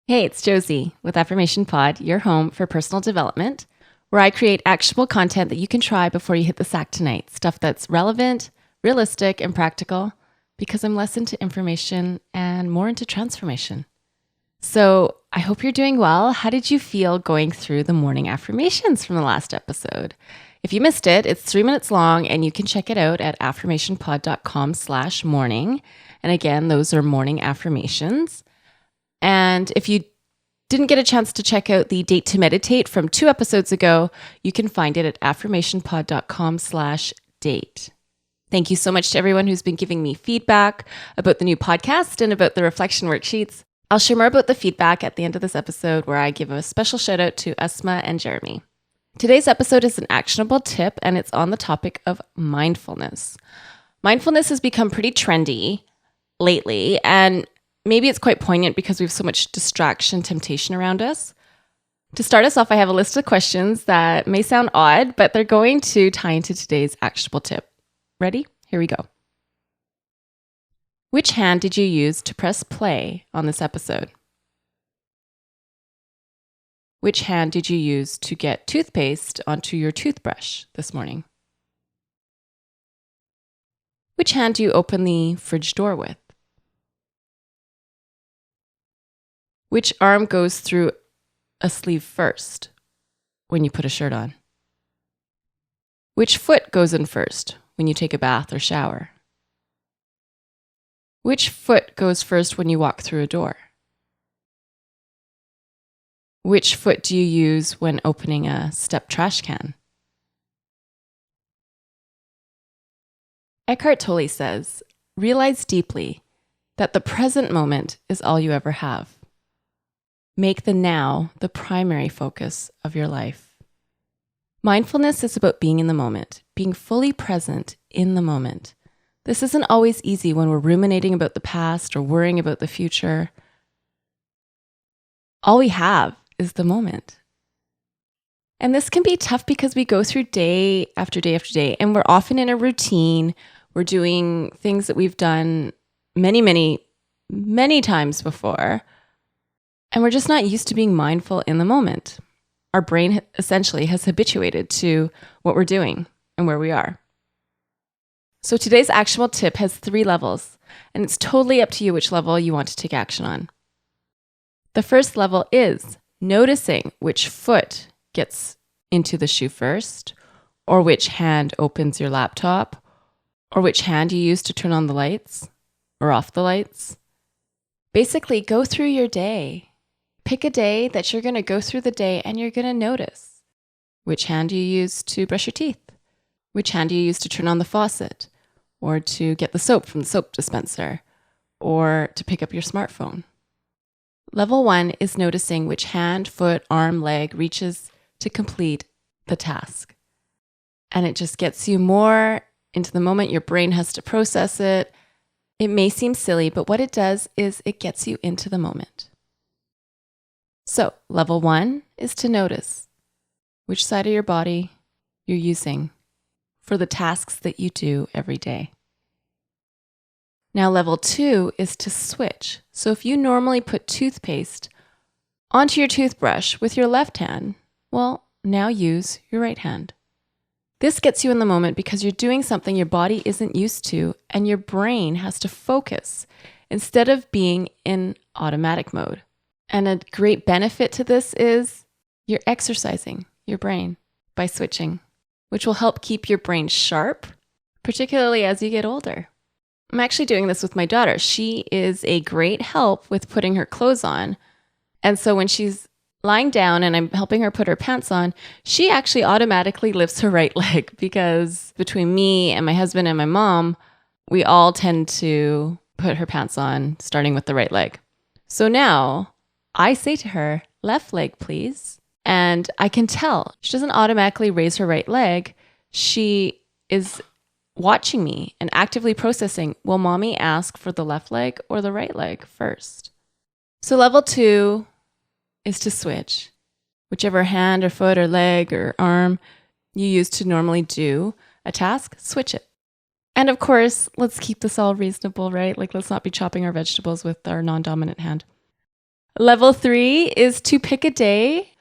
Hey, it's Josie with Affirmation Pod, your home for personal development, where I create actionable content that you can try before you hit the sack tonight. Stuff that's relevant, realistic, and practical, because I'm less into information and more into transformation. So I hope you're doing well. How did you feel going through the morning affirmations from the last episode? If you missed it, it's 3 minutes long and you can check it out at affirmationpod.com/morning. And again, those are morning affirmations. And if you didn't get a chance to check out the Date to Meditate from 2 episodes ago, you can find it at affirmationpod.com/date. Thank you so much to everyone who's been giving me feedback about the new podcast and about the reflection worksheets. I'll share more about the feedback at the end of this episode, where I give a special shout out to Esma and Jeremy. Today's episode is an actionable tip, and it's on the topic of mindfulness. Mindfulness has become pretty trendy lately, and maybe it's quite poignant because we have so much distraction, temptation around us. To start us off, I have a list of questions that may sound odd, but they're going to tie into today's actionable tip. Ready? Here we go. Which hand did you use to press play on this episode? Which hand did you use to get toothpaste onto your toothbrush this morning? Which hand do you open the fridge door with? Which arm goes through a sleeve first when you put a shirt on? Which foot goes in first when you take a bath or shower? Which foot goes first when you walk through a door? Which foot do you use when opening a step trash can? Eckhart Tolle says, "Realize deeply that the present moment is all you ever have. Make the now the primary focus of your life." Mindfulness is about being in the moment, being fully present in the moment. This isn't always easy when we're ruminating about the past or worrying about the future. All we have is the moment. And this can be tough because we go through day after day after day, and we're often in a routine. We're doing things that we've done many, many, many times before. And we're just not used to being mindful in the moment. Our brain essentially has habituated to what we're doing and where we are. So today's actionable tip has 3 levels, and it's totally up to you which level you want to take action on. The first level is noticing which foot gets into the shoe first, or which hand opens your laptop, or which hand you use to turn on the lights or off the lights. Basically, go through your day. Pick a day that you're going to go through the day and you're going to notice which hand you use to brush your teeth, which hand you use to turn on the faucet, or to get the soap from the soap dispenser, or to pick up your smartphone. Level 1 is noticing which hand, foot, arm, leg reaches to complete the task. And it just gets you more into the moment. Your brain has to process it. It may seem silly, but what it does is it gets you into the moment. So, level 1 is to notice which side of your body you're using for the tasks that you do every day. Now, level 2 is to switch. So if you normally put toothpaste onto your toothbrush with your left hand, well, now use your right hand. This gets you in the moment because you're doing something your body isn't used to, and your brain has to focus instead of being in automatic mode. And a great benefit to this is you're exercising your brain by switching, which will help keep your brain sharp, particularly as you get older. I'm actually doing this with my daughter. She is a great help with putting her clothes on. And so when she's lying down and I'm helping her put her pants on, she actually automatically lifts her right leg, because between me and my husband and my mom, we all tend to put her pants on starting with the right leg. So now I say to her, "Left leg, please." And I can tell she doesn't automatically raise her right leg. She is watching me and actively processing, will mommy ask for the left leg or the right leg first? So level 2 is to switch. Whichever hand or foot or leg or arm you use to normally do a task, switch it. And of course, let's keep this all reasonable, right? Like, let's not be chopping our vegetables with our non-dominant hand. Level 3 is to pick a day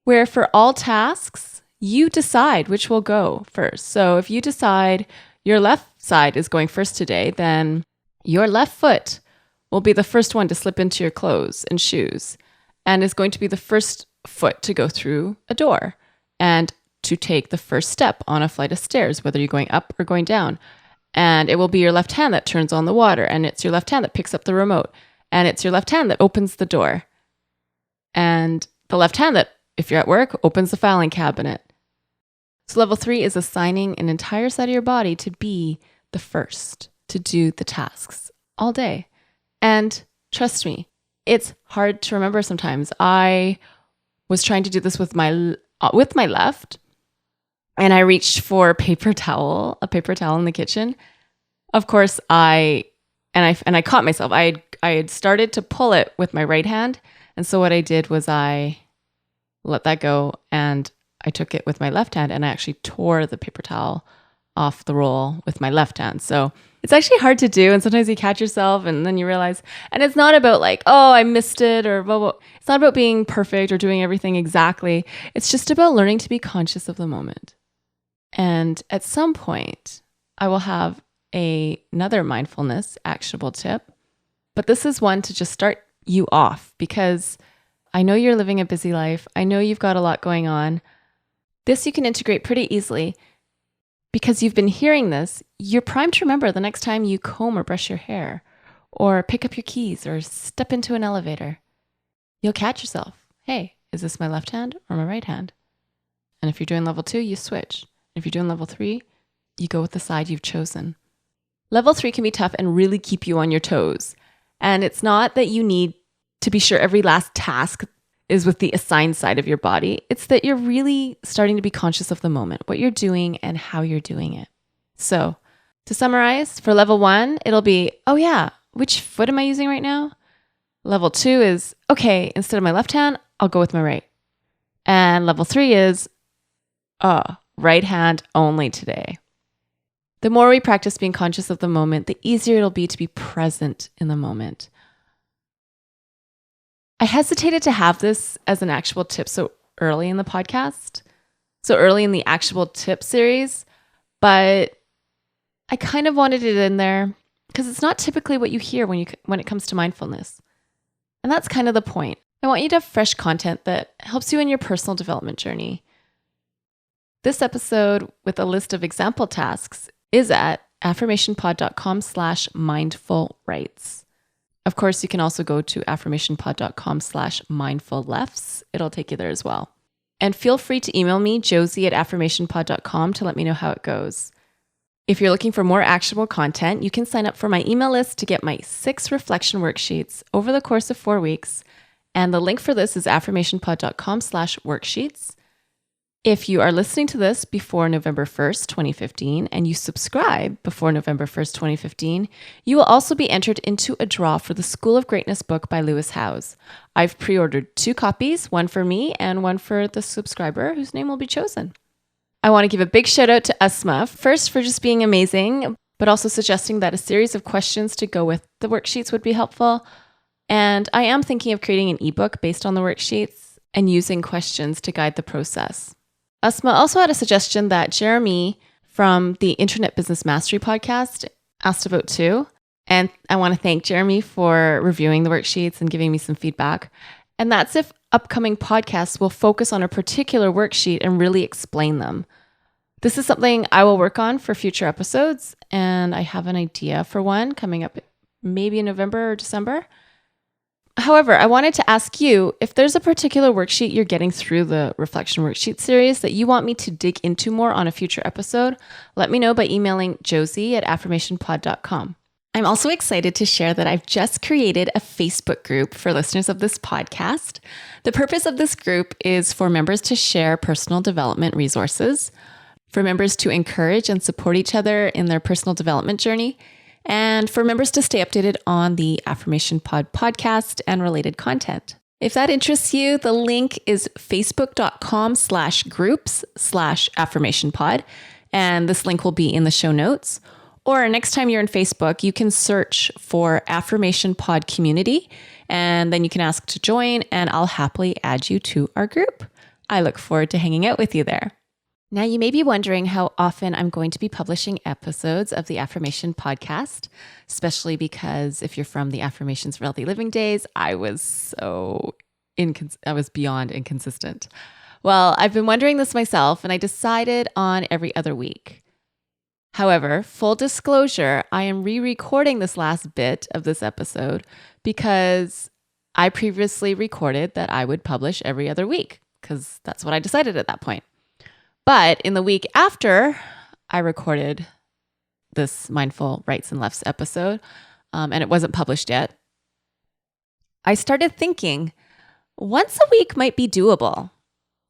where for all tasks, you decide which will go first. So if you decide your left side is going first today, then your left foot will be the first one to slip into your clothes and shoes and is going to be the first foot to go through a door and to take the first step on a flight of stairs, whether you're going up or going down. And it will be your left hand that turns on the water, and it's your left hand that picks up the remote, and it's your left hand that opens the door, and the left hand that, if you're at work, opens the filing cabinet. So level 3 is assigning an entire side of your body to be the first to do the tasks all day. And trust me, it's hard to remember sometimes. I was trying to do this with my left, and I reached for a paper towel in the kitchen. Of course, I caught myself. I had started to pull it with my right hand, and so what I did was I let that go, and I took it with my left hand, and I actually tore the paper towel off the roll with my left hand. So it's actually hard to do, and sometimes you catch yourself, and then you realize. And it's not about like, oh, I missed it, or blah, blah. It's not about being perfect or doing everything exactly. It's just about learning to be conscious of the moment. And at some point, I will have another mindfulness actionable tip, but this is one to just start you off, because I know you're living a busy life. I know you've got a lot going on. This you can integrate pretty easily. Because you've been hearing this, you're primed to remember the next time you comb or brush your hair, or pick up your keys, or step into an elevator. You'll catch yourself. Hey, is this my left hand or my right hand? And if you're doing level 2, you switch. If you're doing level 3, you go with the side you've chosen. Level 3 can be tough and really keep you on your toes. And it's not that you need to be sure every last task is with the assigned side of your body. It's that you're really starting to be conscious of the moment, what you're doing and how you're doing it. So to summarize, for level 1, it'll be, oh yeah, which foot am I using right now? Level 2 is, okay, instead of my left hand, I'll go with my right. And level 3 is, right hand only today. The more we practice being conscious of the moment, the easier it'll be to be present in the moment. I hesitated to have this as an actual tip so early in the podcast, so early in the actual tip series, but I kind of wanted it in there because it's not typically what you hear when it comes to mindfulness. And that's kind of the point. I want you to have fresh content that helps you in your personal development journey. This episode with a list of example tasks is at affirmationpod.com/mindfulrights. Of course, you can also go to affirmationpod.com/mindfullefts. It'll take you there as well. And feel free to email me, Josie at affirmationpod.com, to let me know how it goes. If you're looking for more actionable content, you can sign up for my email list to get my 6 reflection worksheets over the course of 4 weeks. And the link for this is affirmationpod.com/worksheets. If you are listening to this before November 1st, 2015, and you subscribe before November 1st, 2015, you will also be entered into a draw for the School of Greatness book by Lewis Howes. I've pre-ordered 2 copies, one for me and one for the subscriber whose name will be chosen. I want to give a big shout out to Asma, first for just being amazing, but also suggesting that a series of questions to go with the worksheets would be helpful. And I am thinking of creating an ebook based on the worksheets and using questions to guide the process. Asma also had a suggestion that Jeremy from the Internet Business Mastery podcast asked about too. And I want to thank Jeremy for reviewing the worksheets and giving me some feedback. And that's if upcoming podcasts will focus on a particular worksheet and really explain them. This is something I will work on for future episodes, and I have an idea for one coming up maybe in November or December. However, I wanted to ask you if there's a particular worksheet you're getting through the Reflection Worksheet series that you want me to dig into more on a future episode. Let me know by emailing Josie at affirmationpod.com. I'm also excited to share that I've just created a Facebook group for listeners of this podcast. The purpose of this group is for members to share personal development resources, for members to encourage and support each other in their personal development journey, and for members to stay updated on the Affirmation Pod podcast and related content. If that interests you, the link is facebook.com/groups/affirmationpod, and this link will be in the show notes. Or next time you're in Facebook, you can search for Affirmation Pod Community, and then you can ask to join, and I'll happily add you to our group. I look forward to hanging out with you there. Now, you may be wondering how often I'm going to be publishing episodes of the Affirmation podcast, especially because if you're from the Affirmations for Healthy Living days, I was beyond inconsistent. Well, I've been wondering this myself, and I decided on every other week. However, full disclosure, I am re-recording this last bit of this episode because I previously recorded that I would publish every other week, because that's what I decided at that point. But in the week after I recorded this Mindful Rights and Lefts episode, and it wasn't published yet, I started thinking once a week might be doable.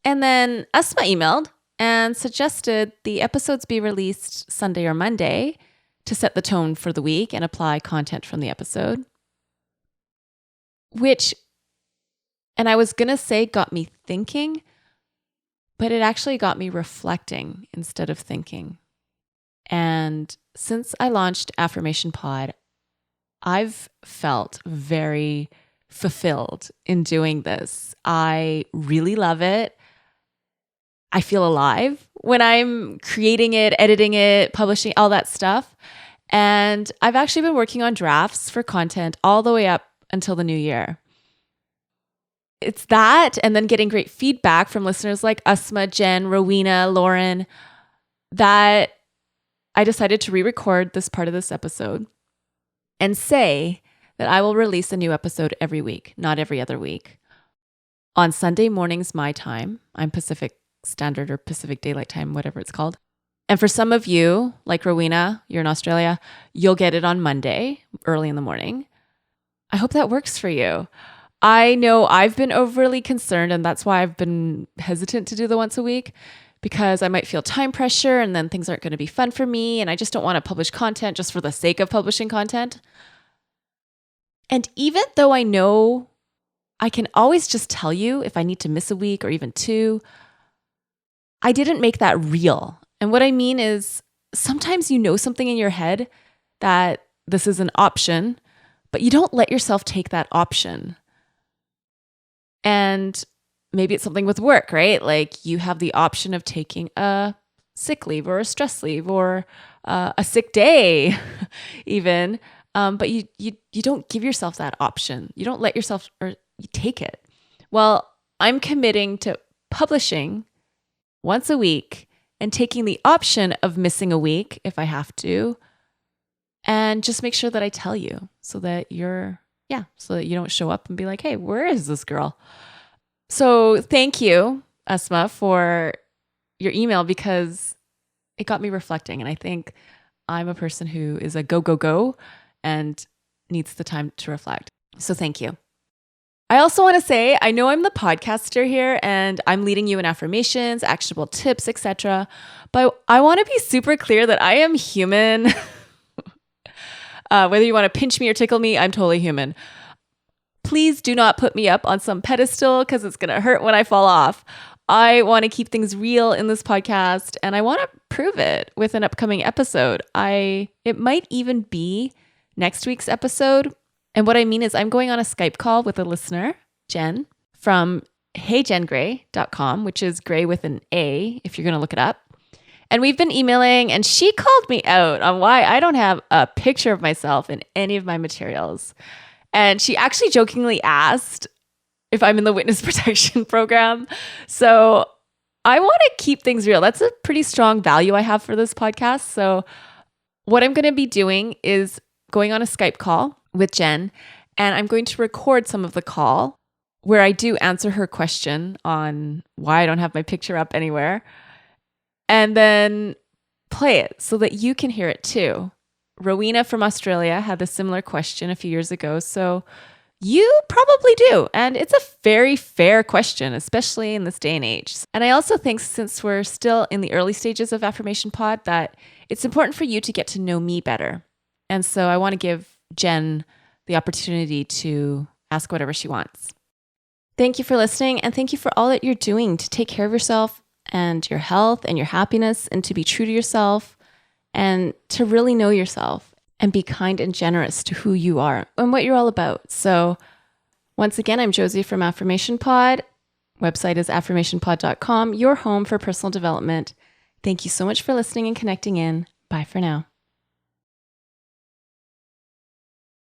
And then Asma emailed and suggested the episodes be released Sunday or Monday to set the tone for the week and apply content from the episode, which, and I was going to say got me thinking, but it actually got me reflecting instead of thinking. And since I launched Affirmation Pod, I've felt very fulfilled in doing this. I really love it. I feel alive when I'm creating it, editing it, publishing, all that stuff. And I've actually been working on drafts for content all the way up until the new year. It's that, and then getting great feedback from listeners like Asma, Jen, Rowena, Lauren, that I decided to re-record this part of this episode and say that I will release a new episode every week, not every other week. On Sunday mornings, my time, I'm Pacific Standard or Pacific Daylight Time, whatever it's called. And for some of you, like Rowena, you're in Australia, you'll get it on Monday, early in the morning. I hope that works for you. I know I've been overly concerned, and that's why I've been hesitant to do the once a week, because I might feel time pressure and then things aren't going to be fun for me. And I just don't want to publish content just for the sake of publishing content. And even though I know I can always just tell you if I need to miss a week or even two, I didn't make that real. And what I mean is sometimes you know something in your head that this is an option, but you don't let yourself take that option. And maybe it's something with work, right? Like you have the option of taking a sick leave or a stress leave or a sick day even. But you don't give yourself that option. You don't let yourself, or you take it. Well, I'm committing to publishing once a week and taking the option of missing a week if I have to, and just make sure that I tell you so that so that you don't show up and be like, hey, where is this girl? So thank you, Asma, for your email, because it got me reflecting. And I think I'm a person who is a go, go, go and needs the time to reflect. So thank you. I also want to say, I know I'm the podcaster here and I'm leading you in affirmations, actionable tips, etc. But I want to be super clear that I am human. Whether you want to pinch me or tickle me, I'm totally human. Please do not put me up on some pedestal because it's going to hurt when I fall off. I want to keep things real in this podcast, and I want to prove it with an upcoming episode. It might even be next week's episode. And what I mean is I'm going on a Skype call with a listener, Jen, from heyjengray.com, which is gray with an A if you're going to look it up. And we've been emailing, and she called me out on why I don't have a picture of myself in any of my materials. And she actually jokingly asked if I'm in the witness protection program. So I want to keep things real. That's a pretty strong value I have for this podcast. So what I'm going to be doing is going on a Skype call with Jen, and I'm going to record some of the call where I do answer her question on why I don't have my picture up anywhere, and then play it so that you can hear it too. Rowena from Australia had a similar question a few years ago, so you probably do. And it's a very fair question, especially in this day and age. And I also think, since we're still in the early stages of Affirmation Pod, that it's important for you to get to know me better. And so I want to give Jen the opportunity to ask whatever she wants. Thank you for listening, and thank you for all that you're doing to take care of yourself and your health and your happiness, and to be true to yourself and to really know yourself and be kind and generous to who you are and what you're all about. So Once again, I'm Josie from Affirmation Pod. Website is affirmationpod.com, your home for personal development. Thank you so much for listening and connecting in. Bye for now.